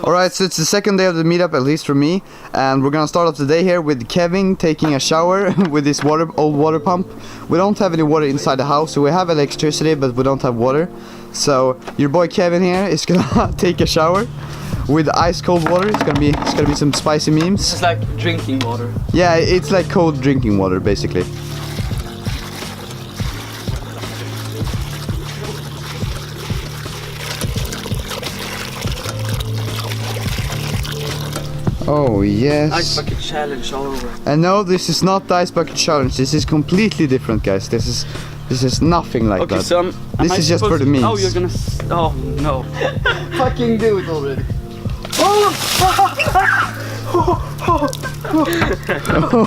Alright, so it's the second day of the meetup, at least for me. And we're gonna start off the day here with Kevin taking a shower with this old water pump. We don't have any water inside the house, so we have electricity, but we don't have water. So your boy Kevin here is gonna take a shower with ice cold water. It's gonna be some spicy memes. It's like drinking water. Yeah, it's like cold drinking water, basically. Oh yes. Ice bucket challenge all over. And no, this is not the ice bucket challenge. This is completely different, guys. This is nothing like that. Okay, so this is just for the memes. Oh, you're gonna. Oh no! Fucking do it already.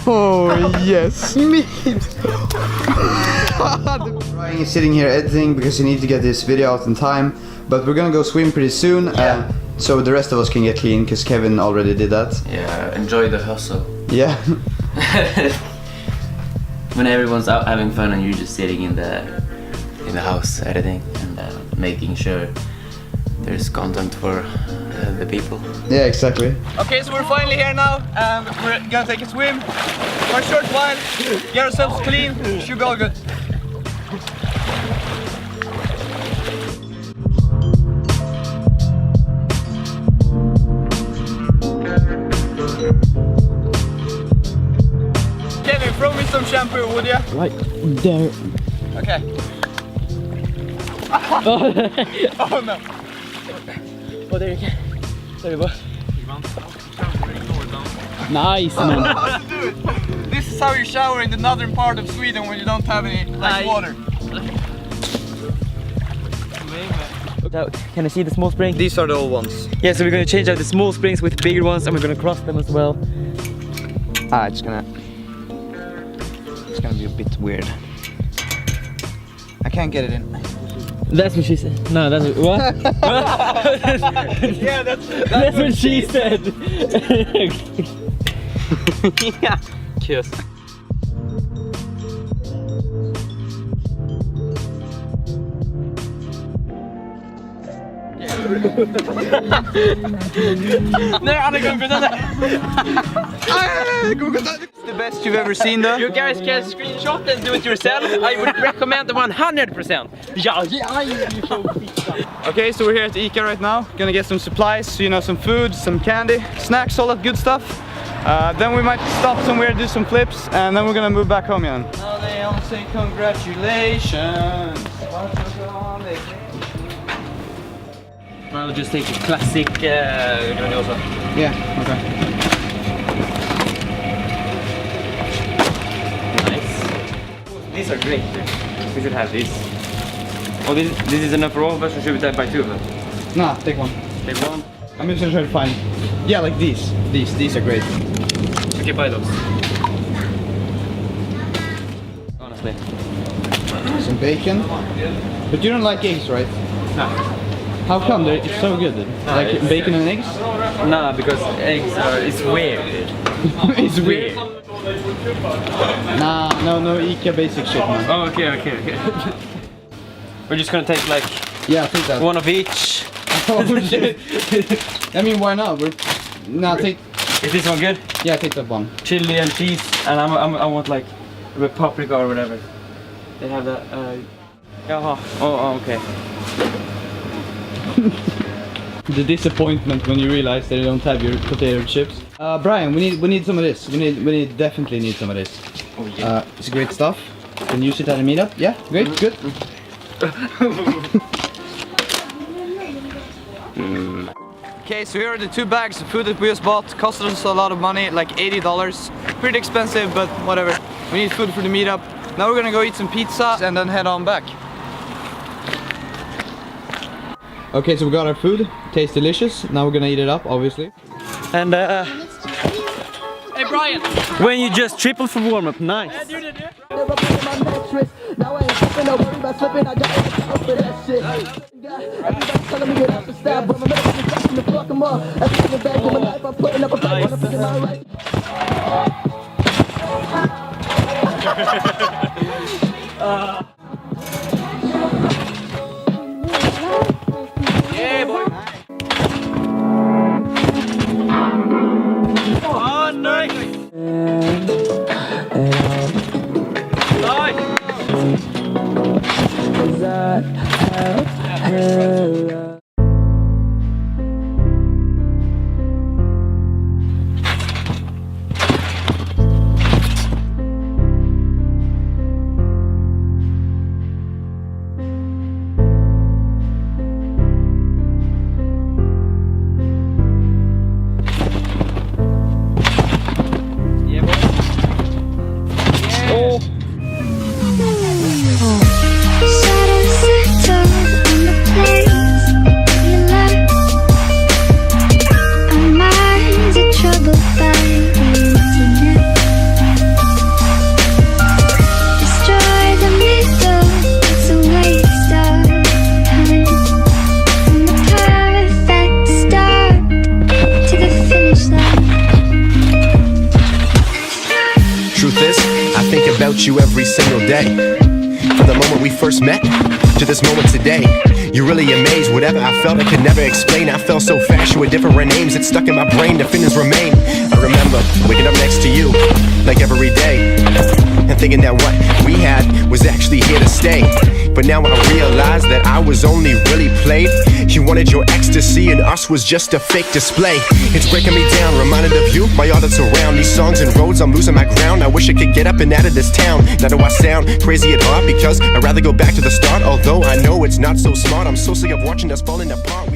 Oh yes. Memes. Ryan is sitting here editing because he needs to get this video out in time. But we're gonna go swim pretty soon. Yeah. So the rest of us can get clean because Kevin already did that. Yeah, enjoy the hustle. Yeah. When everyone's out having fun and you're just sitting in the house editing and making sure there's content for the people. Yeah, exactly. Okay, so we're finally here now, and we're gonna take a swim for a short while. Get ourselves clean. Should be all good. Throw me some shampoo, would you? Right there. Okay. Oh no. Oh, there you go. There you go. Nice, man. This is how you shower in the northern part of Sweden when you don't have any water. Can I see the small spring? These are the old ones. Yeah, so we're gonna change out the small springs with bigger ones, and we're gonna cross them as well. It's gonna be a bit weird. I can't get it in. That's what she said. No, that's what? Yeah, that's what she said. Yeah. Kiss. The best you've ever seen though. You guys can screenshot and do it yourself. I would recommend 100%. Okay, so we're here at ICA right now. Gonna get some supplies, you know, some food, some candy, snacks, all that good stuff. Then we might stop somewhere, do some flips, and then we're gonna move back home again. Now they all say congratulations. I'll just take a classic also. Yeah, okay. Nice. These are great. We should have these. Oh, this is enough for all of us, or should we buy two of them? Nah, take one. Take one. I'm just gonna try to find. Yeah, like these. These are great. Okay, buy those. Honestly. Some bacon. But you don't like eggs, right? No. How come? It's so good. Like it's, bacon and eggs? Nah, because eggs are. It's weird. It's weird. Nah, no ICA basic shit, man. Oh, okay. We're just gonna take like Yeah, I think that. one of each. Oh shit. I mean, why not? Take. Is this one good? Yeah, take that one. Chili and cheese, and I want like with paprika or whatever. They have that. Oh, okay. The disappointment when you realize that you don't have your potato chips. Brian, we need some of this. We definitely need some of this. Oh yeah. It's great stuff. Can use it at a meetup. Yeah, great, good. Okay, so here are the 2 bags of food that we just bought. Costed us a lot of money, like $80. Pretty expensive, but whatever. We need food for the meetup. Now we're gonna go eat some pizza and then head on back. Okay, so we got our food. Tastes delicious. Now we're gonna eat it up, obviously. And hey Brian, when you just triple for warm up, nice. Yeah, boy. about you every single day. From the moment we first met to this moment today, you really amazed. Whatever I felt, I could never explain. I felt so fast, you were different names. It's stuck in my brain, the feelings remain. I remember waking up next to you, like every day, and thinking that what we had was actually here to stay. But now I realize that I was only really played. You wanted your ecstasy and us was just a fake display. It's breaking me down, reminded of you by all that's around. These songs and roads, I'm losing my ground. I wish I could get up and out of this town. Now do I sound crazy at heart? Because I'd rather go back to the start. Although I know it's not so smart, I'm so sick of watching us falling apart.